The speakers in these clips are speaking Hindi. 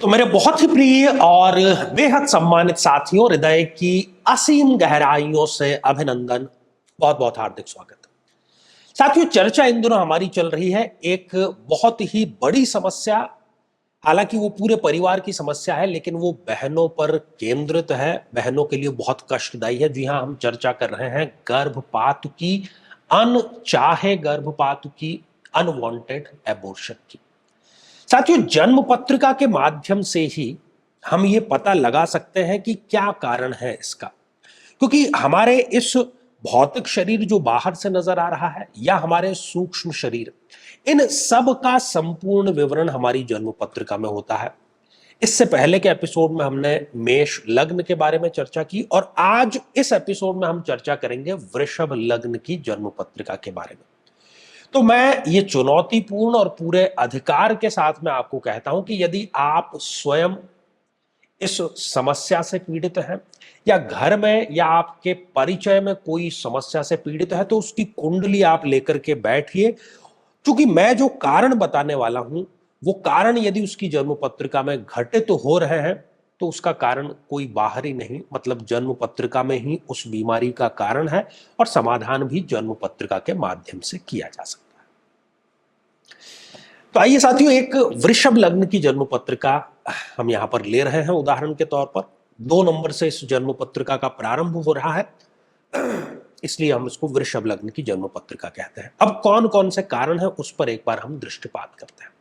तो मेरे बहुत ही प्रिय और बेहद सम्मानित साथियों, हृदय की असीम गहराइयों से अभिनंदन, बहुत बहुत हार्दिक स्वागत। साथियों, चर्चा इन दिनों हमारी चल रही है एक बहुत ही बड़ी समस्या। हालांकि वो पूरे परिवार की समस्या है, लेकिन वो बहनों पर केंद्रित है, बहनों के लिए बहुत कष्टदायी है। जी हाँ, हम चर्चा कर रहे हैं गर्भपात की, अनचाहे गर्भपात की, अनवांटेड एबॉर्शन की। साथियों, जन्म पत्रिका के माध्यम से ही हम ये पता लगा सकते हैं कि क्या कारण है इसका, क्योंकि हमारे इस भौतिक शरीर जो बाहर से नजर आ रहा है या हमारे सूक्ष्म शरीर, इन सब का संपूर्ण विवरण हमारी जन्म पत्रिका में होता है। इससे पहले के एपिसोड में हमने मेष लग्न के बारे में चर्चा की और आज इस एपिसोड में हम चर्चा करेंगे वृषभ लग्न की जन्म पत्रिका के बारे में। तो मैं ये चुनौतीपूर्ण और पूरे अधिकार के साथ में आपको कहता हूं कि यदि आप स्वयं इस समस्या से पीड़ित हैं या घर में या आपके परिचय में कोई समस्या से पीड़ित है, तो उसकी कुंडली आप लेकर के बैठिए, क्योंकि मैं जो कारण बताने वाला हूं वो कारण यदि उसकी जन्म पत्रिका में घटित हो रहे हैं तो उसका कारण कोई बाहरी नहीं, मतलब जन्म पत्रिका में ही उस बीमारी का कारण है और समाधान भी जन्म पत्रिका के माध्यम से किया जा सकता है। तो आइए साथियों, एक वृषभ लग्न की जन्म पत्रिका हम यहां पर ले रहे हैं उदाहरण के तौर पर। 2 नंबर से इस जन्म पत्रिका का प्रारंभ हो रहा है, इसलिए हम इसको वृषभ लग्न की जन्म पत्रिका कहते हैं। अब कौन कौन से कारण हैं उस पर एक बार हम दृष्टिपात करते हैं।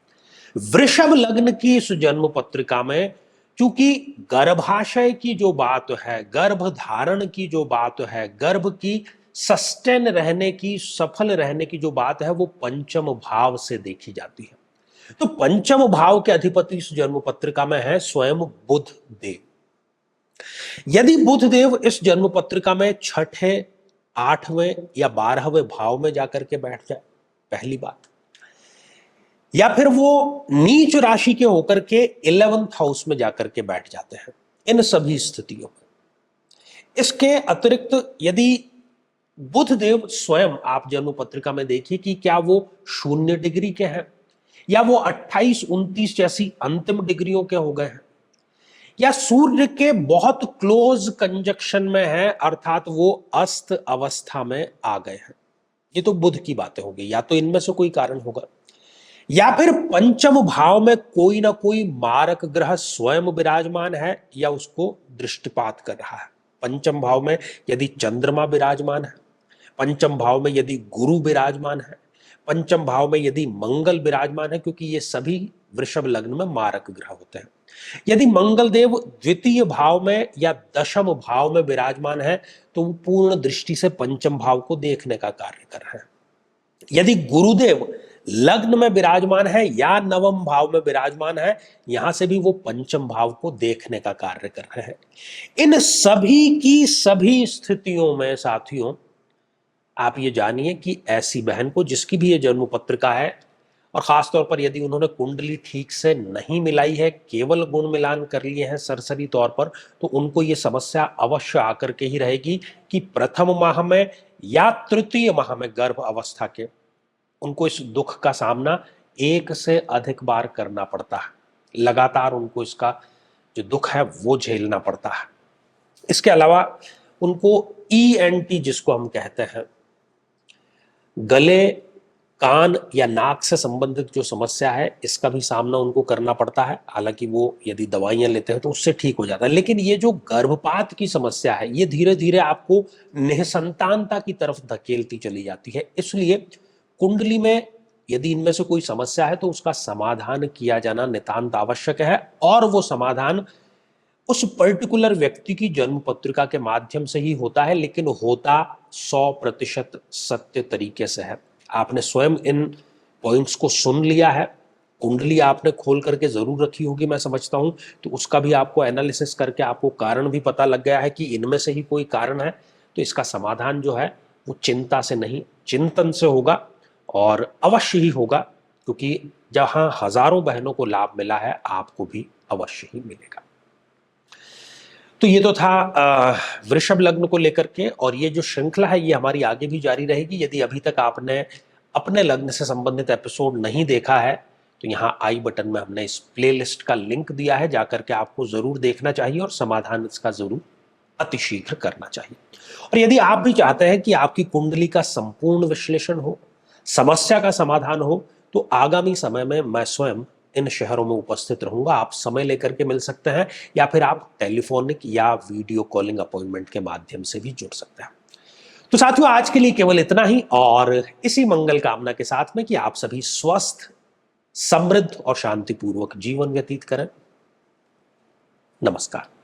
वृषभ लग्न की इस जन्म पत्रिका में चूंकि गर्भाशय की जो बात है, गर्भ धारण की जो बात है, गर्भ की सस्टेन रहने की, सफल रहने की जो बात है, वो पंचम भाव से देखी जाती है। तो पंचम भाव के अधिपति इस जन्म पत्रिका में है स्वयं बुध देव। यदि बुध देव इस जन्म पत्रिका में छठे, 8वें या 12वें भाव में जाकर के बैठ जाए, पहली बात, या फिर वो नीच राशि के होकर के 11th हाउस में जाकर के बैठ जाते हैं, इन सभी स्थितियों में। इसके अतिरिक्त यदि बुध देव स्वयं, आप जन्म पत्रिका में देखिए कि क्या वो 0 डिग्री के हैं या वो 28, 29 जैसी अंतिम डिग्रियों के हो गए हैं, या सूर्य के बहुत क्लोज कंजक्शन में है, अर्थात वो अस्त अवस्था में आ गए हैं। ये तो बुध की बातें हो गई, या तो इनमें से कोई कारण होगा, या फिर पंचम भाव में कोई ना कोई मारक ग्रह स्वयं विराजमान है या उसको दृष्टिपात कर रहा है। पंचम भाव में यदि चंद्रमा विराजमान है, पंचम भाव में यदि गुरु विराजमान है, पंचम भाव में यदि मंगल विराजमान है, क्योंकि ये सभी वृषभ लग्न में मारक ग्रह होते हैं। यदि मंगल देव द्वितीय भाव में या दशम भाव में विराजमान है तो वो पूर्ण दृष्टि से पंचम भाव को देखने का कार्य कर रहे हैं। यदि गुरुदेव लग्न में विराजमान है या नवम भाव में विराजमान है, यहां से भी वो पंचम भाव को देखने का कार्य कर रहे हैं। इन सभी की सभी स्थितियों में साथियों, आप ये जानिए कि ऐसी बहन को, जिसकी भी ये जन्म पत्रिका है, और खासतौर पर यदि उन्होंने कुंडली ठीक से नहीं मिलाई है, केवल गुण मिलान कर लिए हैं सरसरी तौर पर, तो उनको ये समस्या अवश्य आकर के ही रहेगी कि प्रथम माह में या तृतीय माह में गर्भ अवस्था के उनको इस दुख का सामना एक से अधिक बार करना पड़ता है। लगातार उनको इसका जो दुख है वो झेलना पड़ता है। इसके अलावा उनको ENT जिसको हम कहते हैं, गले, कान या नाक से संबंधित जो समस्या है, इसका भी सामना उनको करना पड़ता है। हालांकि वो यदि दवाइयां लेते हैं तो उससे ठीक हो जाता है, लेकिन ये जो गर्भपात की समस्या है ये धीरे धीरे आपको निसंतानता की तरफ धकेलती चली जाती है। इसलिए कुंडली में यदि इनमें से कोई समस्या है तो उसका समाधान किया जाना नितांत आवश्यक है, और वो समाधान उस पर्टिकुलर व्यक्ति की जन्म पत्रिका के माध्यम से ही होता है, लेकिन होता 100% सत्य तरीके से है। आपने स्वयं इन पॉइंट्स को सुन लिया है, कुंडली आपने खोल करके जरूर रखी होगी मैं समझता हूं, तो उसका भी आपको एनालिसिस करके आपको कारण भी पता लग गया है कि इनमें से ही कोई कारण है। तो इसका समाधान जो है वो चिंता से नहीं, चिंतन से होगा, और अवश्य ही होगा, क्योंकि जहां हजारों बहनों को लाभ मिला है, आपको भी अवश्य ही मिलेगा। तो ये तो था वृषभ लग्न को लेकर के, और ये जो श्रृंखला है ये हमारी आगे भी जारी रहेगी। यदि अभी तक आपने अपने लग्न से संबंधित एपिसोड नहीं देखा है तो यहाँ आई बटन में हमने इस प्लेलिस्ट का लिंक दिया है, जाकर के आपको जरूर देखना चाहिए और समाधान इसका जरूर अतिशीघ्र करना चाहिए। और यदि आप भी चाहते हैं कि आपकी कुंडली का संपूर्ण विश्लेषण हो, समस्या का समाधान हो, तो आगामी समय में मैं स्वयं इन शहरों में उपस्थित रहूंगा। आप समय लेकर के मिल सकते हैं या फिर आप टेलीफोनिक या वीडियो कॉलिंग अपॉइंटमेंट के माध्यम से भी जुड़ सकते हैं। तो साथियों, आज के लिए केवल इतना ही, और इसी मंगल कामना के साथ में कि आप सभी स्वस्थ, समृद्ध और शांतिपूर्वक जीवन व्यतीत करें। नमस्कार।